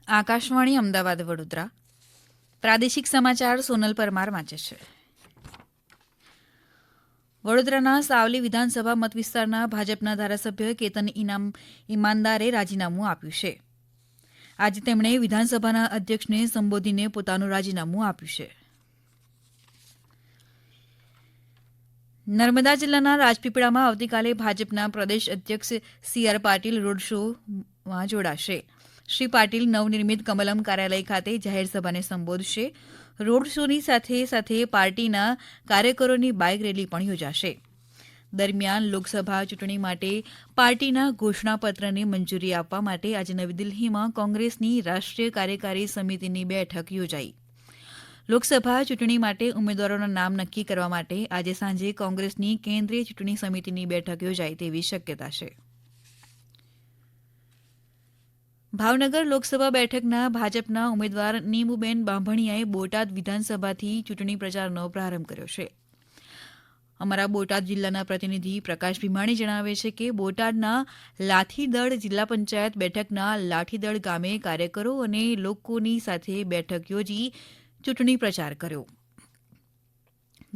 આકાશવાણી અમદાવાદ વડોદરા પ્રાદેશિક સમાચાર સોનલ પરમાર વાંચે છે. વડોદરાના સાવલી વિધાનસભા મતવિસ્તારના ભાજપના ધારાસભ્ય કેતન ઈમાનદારે રાજીનામું આપ્યું છે. આજે તેમણે વિધાનસભાના અધ્યક્ષને સંબોધીને પોતાનું રાજીનામું આપ્યું છે. નર્મદા જિલ્લાના રાજપીપળામાં આવતીકાલે ભાજપના પ્રદેશ અધ્યક્ષ સી.આર. પાટીલ રોડ શોમાં જોડાશે. શ્રી પાટીલ નવનિર્મિત કમલમ કાર્યાલય ખાતે જાહેર સભાને સંબોધશે. રોડ શોની સાથે સાથે પાર્ટીના કાર્યકરોની બાઇક રેલી પણ યોજાશે. દરમિયાન લોકસભા ચૂંટણી માટે પાર્ટીના ઘોષણાપત્રને મંજૂરી આપવા માટે આજે નવી દિલ્હીમાં કોંગ્રેસની રાષ્ટ્રીય કાર્યકારી સમિતિની બેઠક યોજાઈ. લોકસભા ચૂંટણી માટે ઉમેદવારોના નામ નક્કી કરવા માટે આજે સાંજે કોંગ્રેસની કેન્દ્રીય ચૂંટણી સમિતિની બેઠક યોજાય તેવી શક્યતા છે. ભાવનગર લોકસભા બેઠકના ભાજપના ઉમેદવાર નીમુબેન બાંભણિયાએ બોટાદ વિધાનસભાથી ચૂંટણી પ્રચારનો પ્રારંભ કર્યો છે. અમારા બોટાદ જિલ્લાના પ્રતિનિધિ પ્રકાશ ભીમાણી જણાવે છે કે બોટાદના લાઠીદળ જિલ્લા પંચાયત બેઠકના લાઠીદળ ગામે કાર્યકરો અને લોકોની સાથે બેઠક યોજી ચૂંટણી પ્રચાર કર્યો.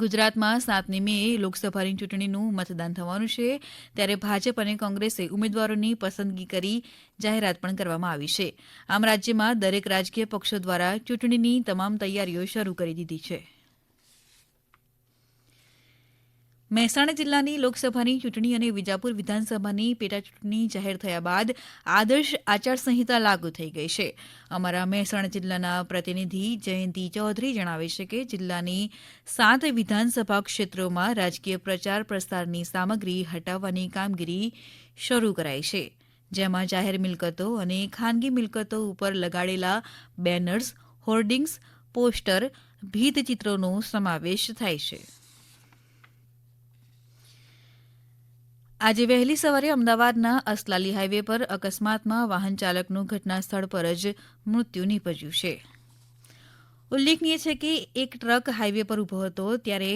ગુજરાતમાં 7મી મેએ લોકસભાની ચૂંટણીનું મતદાન થવાનું છે, ત્યારે ભાજપ અને કોંગ્રેસે ઉમેદવારોની પસંદગી કરી જાહેરાત પણ કરવામાં આવી છે. આમ રાજ્યમાં દરેક રાજકીય પક્ષો દ્વારા ચૂંટણીની તમામ તૈયારીઓ શરૂ કરી દીધી છે. મહેસાણા જિલ્લાની લોકસભાની ચૂંટણી અને વિજાપુર વિધાનસભાની પેટાચૂંટણી જાહેર થયા બાદ આદર્શ આચારસંહિતા લાગુ થઈ ગઈ છે. અમારા મહેસાણા જિલ્લાના પ્રતિનિધિ જયંતિ ચૌધરી જણાવે છે કે જિલ્લાની 7 વિધાનસભા ક્ષેત્રોમાં રાજકીય પ્રચાર પ્રસારની સામગ્રી હટાવવાની કામગીરી શરૂ કરાઈ છે, જેમાં જાહેર મિલકતો અને ખાનગી મિલકતો ઉપર લગાડેલા બેનર્સ, હોર્ડિંગ્સ, પોસ્ટર, ભીંતચિત્રોનો સમાવેશ થાય છે. આજે વહેલી સવારે અમદાવાદના અસલાલી હાઇવે પર અકસ્માતમાં વાહન ચાલકનું ઘટના સ્થળ પર જ મૃત્યુ નીપજ્યું છે. ઉલ્લેખનીય છે કે એક ટ્રક હાઇવે પર ઊભો હતો ત્યારે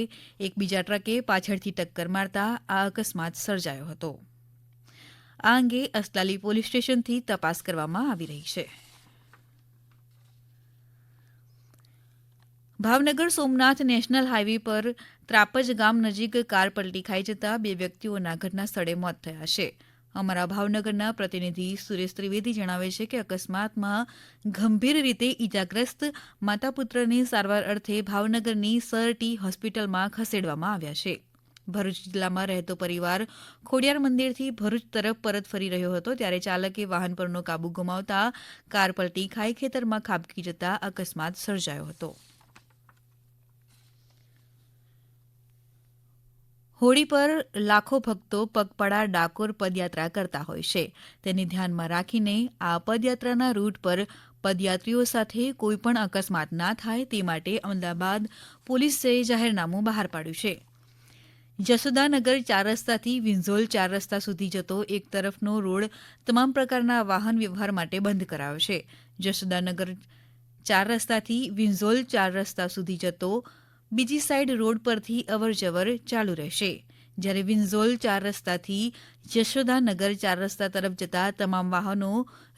એક બીજા ટ્રકે પાછળથી ટક્કર મારતા આ અકસ્માત સર્જાયો હતો. આ અંગે અસલાલી પોલીસ સ્ટેશનથી તપાસ કરવામાં આવી રહી છે. ભાવનગર સોમનાથ નેશનલ હાઇવે પર ત્રાપજ ગામ નજીક કાર પલટી ખાઈ જતા 2 વ્યક્તિઓના ઘટના સ્થળે મોત થયા છે. અમારા ભાવનગરના પ્રતિનિધિ સુરેશ ત્રિવેદી જણાવે છે કે અકસ્માતમાં ગંભીર રીતે ઇજાગ્રસ્ત માતા પુત્રને સારવાર અર્થે ભાવનગરની સર ટી હોસ્પિટલમાં ખસેડવામાં આવ્યા છે. ભરૂચ જિલ્લામાં રહેતો પરિવાર ખોડિયાર મંદિરથી ભરૂચ તરફ પરત ફરી રહ્યો હતો ત્યારે ચાલકે વાહન પરનો કાબુ ગુમાવતા કાર પલટી ખાઈ ખેતરમાં ખાબકી જતા અકસ્માત સર્જાયો હતો. હોળી પર લાખો ભક્તો પગપાળા ડાકોર પદયાત્રા કરતા હોય છે. તેને ધ્યાનમાં રાખીને આ પદયાત્રાના રૂટ પર પદયાત્રીઓ સાથે કોઈપણ અકસ્માત ના થાય તે માટે અમદાવાદ પોલીસે જાહેરનામું બહાર પાડ્યું છે. જશોદાનગર 4 રસ્તાથી વિંઝોલ 4 રસ્તા સુધી જતો એક તરફનો રોડ તમામ પ્રકારના વાહન વ્યવહાર માટે બંધ કરાયો છે. જશોદાનગર 4 રસ્તાથી વિંઝોલ 4 રસ્તા સુધી જતો બીજી સાઇડ રોડ પરથી અવરજવર ચાલુ રહેશે, જ્યારે વિંઝોલ 4 રસ્તાથી જશોદાનગર 4 રસ્તા તરફ જતા તમામ વાહનો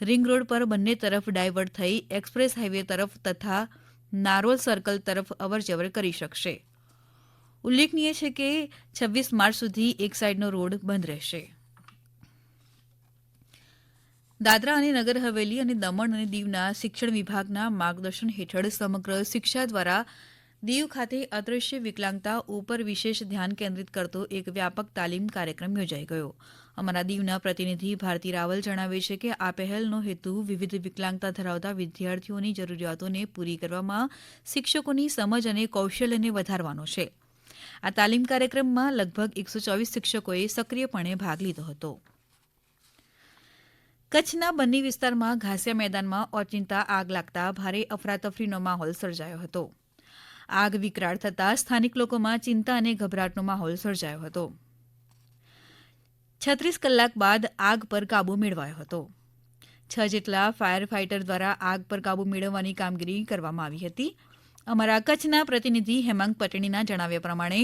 રિંગ રોડ પર બંને તરફ ડાયવર્ટ થઈ એક્સપ્રેસ હાઇવે તરફ તથા નારોલ સર્કલ તરફ અવરજવર કરી શકશે. ઉલ્લેખનીય છે કે 26 માર્ચ સુધી એક સાઇડનો રોડ બંધ રહેશે. દાદરા અને નગર હવેલી અને દમણ અને દીવના શિક્ષણ વિભાગના માર્ગદર્શન હેઠળ સમગ્ર શિક્ષા દ્વારા દીવ ખાતે અદૃશ્ય વિકલાંગતા ઉપર વિશેષ ધ્યાન કેન્દ્રિત કરતો એક વ્યાપક તાલીમ કાર્યક્રમ યોજાઈ ગયો. અમારા દીવના પ્રતિનિધિ ભારતી રાવલ જણાવે છે કે આ પહેલનો હેતુ વિવિધ વિકલાંગતા ધરાવતા વિદ્યાર્થીઓની જરૂરિયાતોને પૂરી કરવામાં શિક્ષકોની સમજ અને કૌશલ્યને વધારવાનો છે. આ તાલીમ કાર્યક્રમમાં લગભગ 124 શિક્ષકોએ સક્રિયપણે ભાગ લીધો હતો. કચ્છના બન્ની વિસ્તારમાં ઘાસિયા મેદાનમાં ઓચિંતા આગ લાગતા ભારે અફરાતફરીનો માહોલ સર્જાયો હતો. આગ વિકરાળ થતાં સ્થાનિક લોકોમાં ચિંતા અને ગભરાટનો માહોલ સર્જાયો હતો. 36 કલાક બાદ આગ પર કાબૂ મેળવાયો હતો. 6 જેટલા ફાયર ફાઇટર દ્વારા આગ પર કાબૂ મેળવવાની કામગીરી કરવામાં આવી હતી. અમારા કચ્છના પ્રતિનિધિ હેમાંગ પટણીના જણાવ્યા પ્રમાણે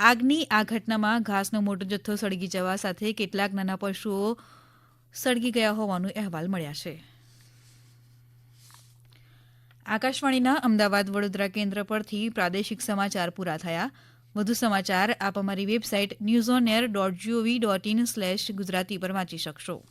આગની આ ઘટનામાં ઘાસનો મોટો જથ્થો સળગી જવા સાથે કેટલાક નાના પશુઓ સળગી ગયા હોવાનું અહેવાલ મળ્યા છે. આકાશવાણીના અમદાવાદ વડોદરા કેન્દ્ર પરથી પ્રાદેશિક સમાચાર પૂરા થયા. વધુ સમાચાર આપ અમારી વેબસાઇટ ન્યૂઝ ઓન એર .gov.in/ગુજરાતી પર વાંચી શકશો.